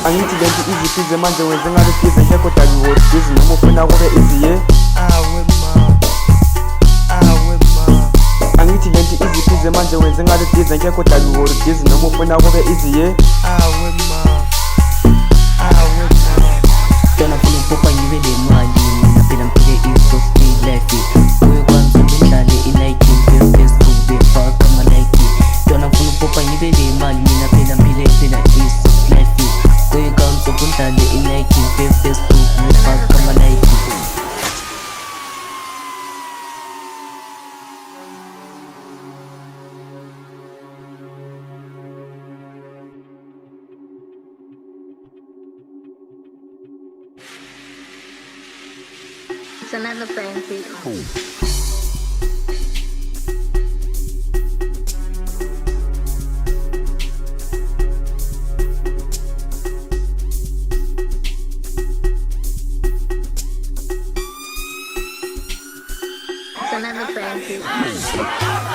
Angithi lento easy peasy manje wenze ngabe busy ngekho dali busy noma ufuna kube easy yeah. Angithi lento easy peasy manje wenze ngabe busy ngekho dali busy noma ufuna kube easy yeah. Tona funa ukupopa ngibe le mali mina phela ngiphile iso stay life kuye kwanza ngidlale i-like Facebook befaka ama-like tona funa ukupopa ngibe le mali mina phela ngiphile iso life kuye kwanza ngidlale i-like Facebook befaka ama-like. It's another pancake. It's another pancake.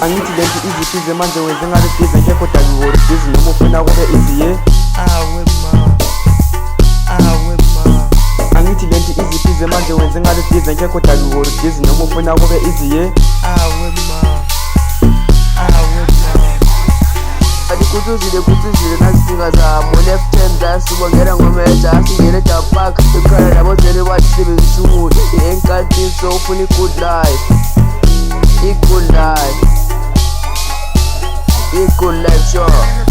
Angithi lento easy peasy manje wenze ngabe busy ngekho dali busy noma ufuna kube easy yeah. Angithi lento easy peasy manje wenze ngabe busy ngekho dali busy noma ufuna kube easy yeah. Kutuzile nasifika zamo left hand asibongela ngomeja asingene dabaka ikhala labo zele wathi sebenzisa umuthi i-enkanti so ufuna i-good life i-good life sure.